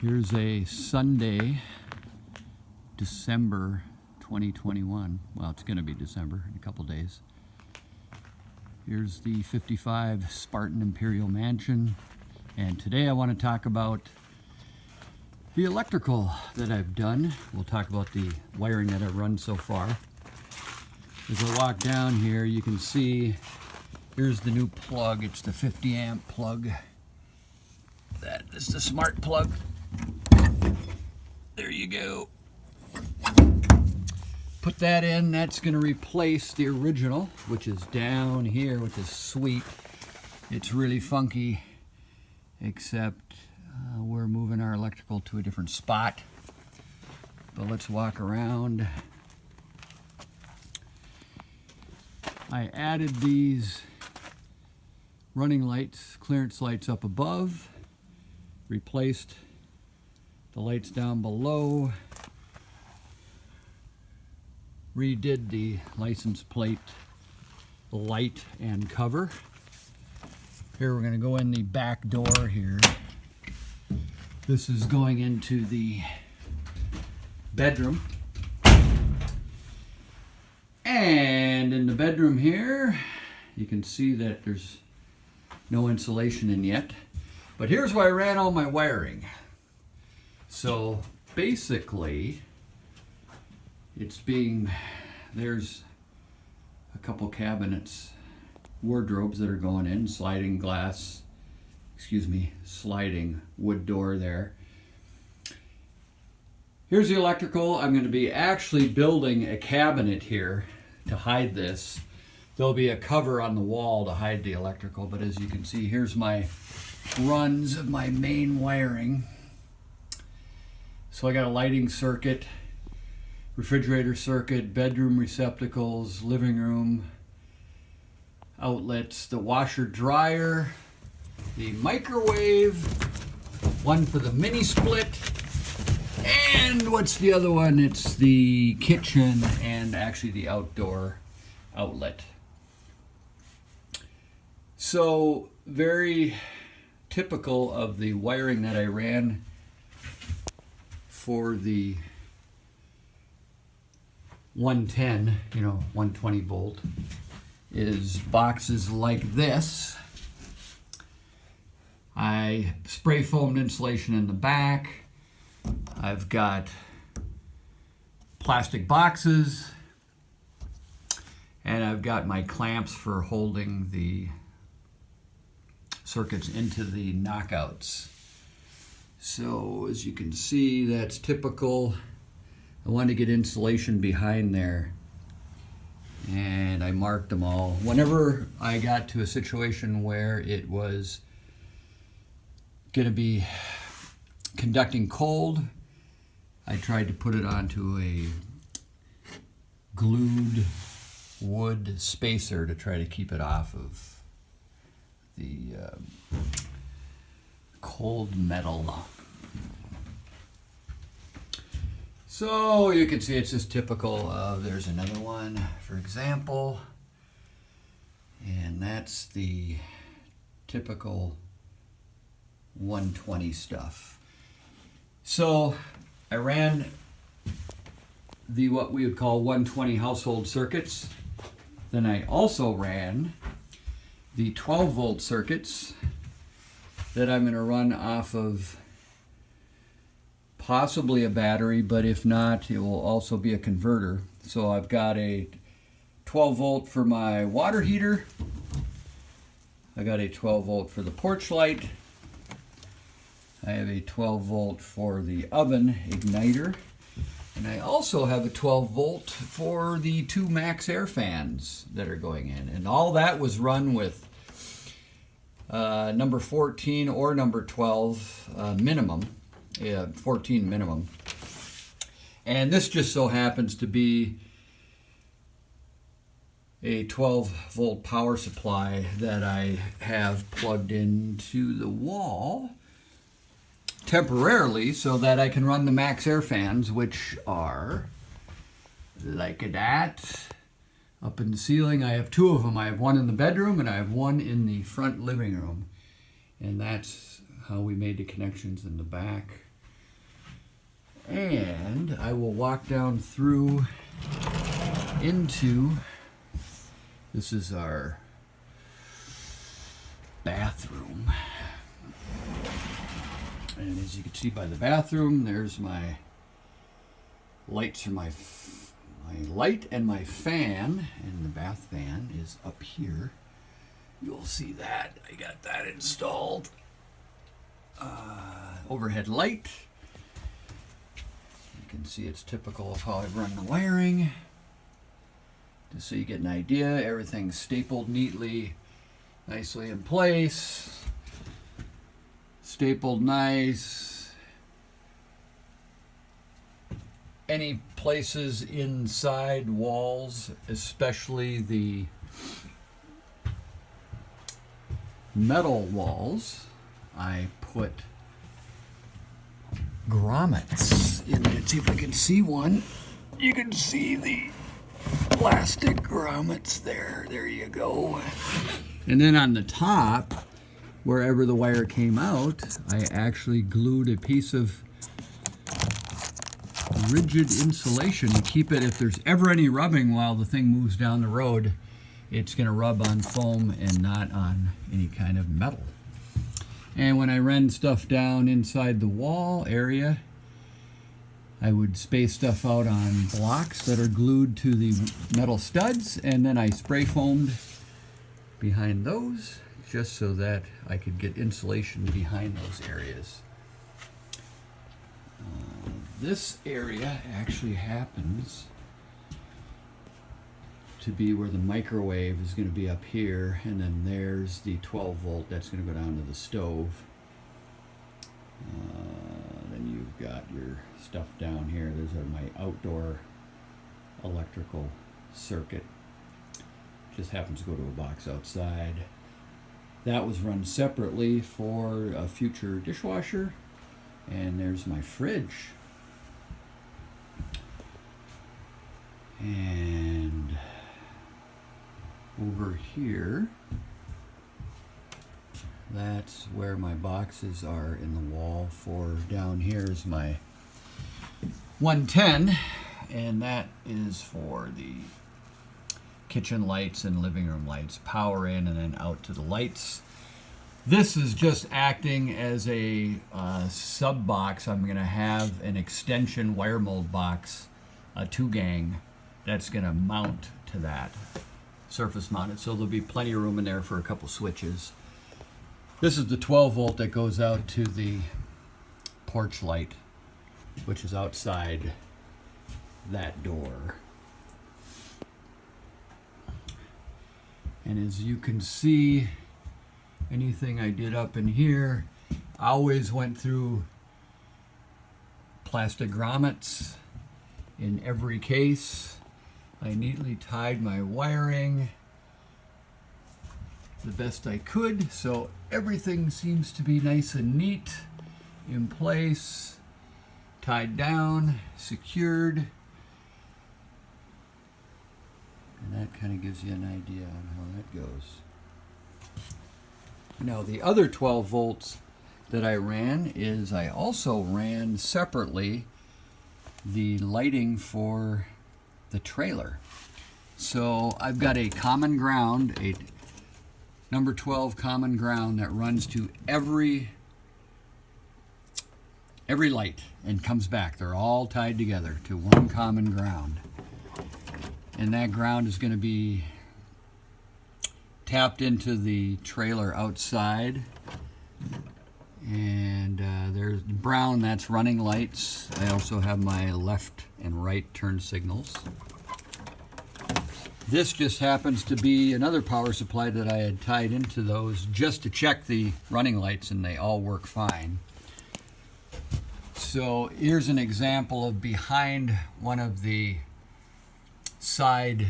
Here's a Sunday, December 2021. Well, it's going to be December in a couple days. Here's the 55 Spartan Imperial Mansion. And today I want to talk about the electrical that I've done. We'll talk about the wiring that I've run so far. As I walk down here, you can see here's the new plug. It's the 50 amp plug. That is the smart plug. There you go. Put that in. That's going to replace the original, which is down here, which is sweet. It's really funky, except we're moving our electrical to a different spot. But let's walk around. I added these running lights, clearance lights up above, replaced the lights down below, redid the license plate light and cover. Here we're going to go in the back door here. This is going into the bedroom. And in the bedroom here, you can see that there's no insulation in yet. But here's where I ran all my wiring. So basically, there's a couple cabinets, wardrobes that are going in, sliding wood door there. Here's the electrical. I'm going to be actually building a cabinet here to hide this. There'll be a cover on the wall to hide the electrical, but as you can see, here's my runs of my main wiring. So I got a lighting circuit, refrigerator circuit, bedroom receptacles, living room outlets, the washer dryer, the microwave, one for the mini split, and what's the other one? It's the kitchen and actually the outdoor outlet. So very typical of the wiring that I ran for the 110, 120 volt, is boxes like this. I spray foamed insulation in the back. I've got plastic boxes, and I've got my clamps for holding the circuits into the knockouts. So as you can see, that's typical. I wanted to get insulation behind there, and I marked them all. Whenever I got to a situation where it was going to be conducting cold, I tried to put it onto a glued wood spacer to try to keep it off of the cold metal. So you can see it's just typical of, there's another one, for example, and that's the typical 120 stuff. So I ran what we would call 120 household circuits. Then I also ran the 12 volt circuits that I'm going to run off of possibly a battery, but if not, it will also be a converter. So I've got a 12 volt for my water heater. I got a 12 volt for the porch light. I have a 12 volt for the oven igniter. And I also have a 12 volt for the 2 max air fans that are going in. And all that was run with number 14 or number 12 minimum. 14 minimum. And this just so happens to be a 12 volt power supply that I have plugged into the wall temporarily so that I can run the max air fans, which are like that up in the ceiling. I have 2 of them. I have one in the bedroom and I have one in the front living room. And that's how we made the connections in the back. And I will walk down through into, this is our bathroom. And as you can see by the bathroom, there's my lights for my light and my fan, and the bath fan is up here. You'll see that. I got that installed. Overhead light. You can see it's typical of how I've run the wiring. Just so you get an idea, everything's stapled neatly, nicely in place. Stapled nice. Any places inside walls, especially the metal walls, I put grommets in there. Let's see if I can see one. You can see the plastic grommets there. There you go. And then on the top, wherever the wire came out, I actually glued a piece of rigid insulation to keep it, if there's ever any rubbing while the thing moves down the road, it's going to rub on foam and not on any kind of metal. And when I ran stuff down inside the wall area, I would space stuff out on blocks that are glued to the metal studs, and then I spray foamed behind those just so that I could get insulation behind those areas. This area actually happens to be where the microwave is going to be up here, and then there's the 12 volt that's going to go down to the stove. Then you've got your stuff down here. Those are my outdoor electrical circuit. Just happens to go to a box outside. That was run separately for a future dishwasher. And there's my fridge. And over here, that's where my boxes are in the wall. For down here is my 110, and that is for the kitchen lights and living room lights. Power in and then out to the lights. This is just acting as a sub box. I'm going to have an extension wire mold box, a 2-gang, that's going to mount to that, surface mounted. So there'll be plenty of room in there for a couple switches. This is the 12 volt that goes out to the porch light, which is outside that door. And as you can see, anything I did up in here, I always went through plastic grommets in every case. I neatly tied my wiring the best I could, so everything seems to be nice and neat, in place, tied down, secured. And that kind of gives you an idea on how that goes. Now the other 12 volts that I ran is I also ran separately the lighting for the trailer. So I've got a common ground, a number 12 common ground that runs to every light and comes back. They're all tied together to one common ground. And that ground is going to be tapped into the trailer outside. And there's brown, that's running lights. I also have my left and right turn signals. This just happens to be another power supply that I had tied into those just to check the running lights, and they all work fine. So here's an example of behind one of the side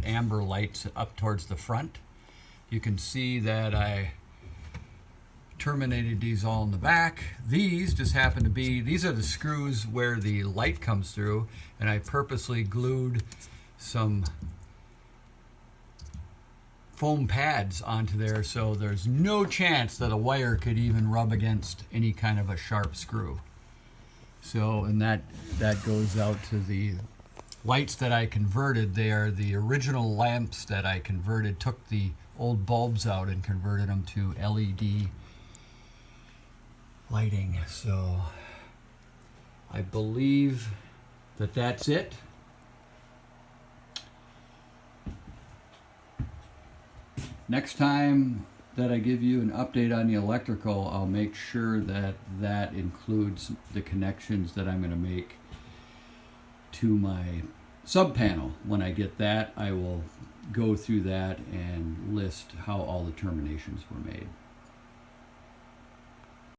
amber lights up towards the front. You can see that I terminated these all in the back. These just happen to be, these are the screws where the light comes through, and I purposely glued some foam pads onto there, so there's no chance that a wire could even rub against any kind of a sharp screw. So, and that goes out to the lights that I converted. They are the original lamps that I converted, took the old bulbs out and converted them to LED lighting. So I believe that that's it. Next time that I give you an update on the electrical, I'll make sure that that includes the connections that I'm going to make to my sub panel. When I get that, I will go through that and list how all the terminations were made.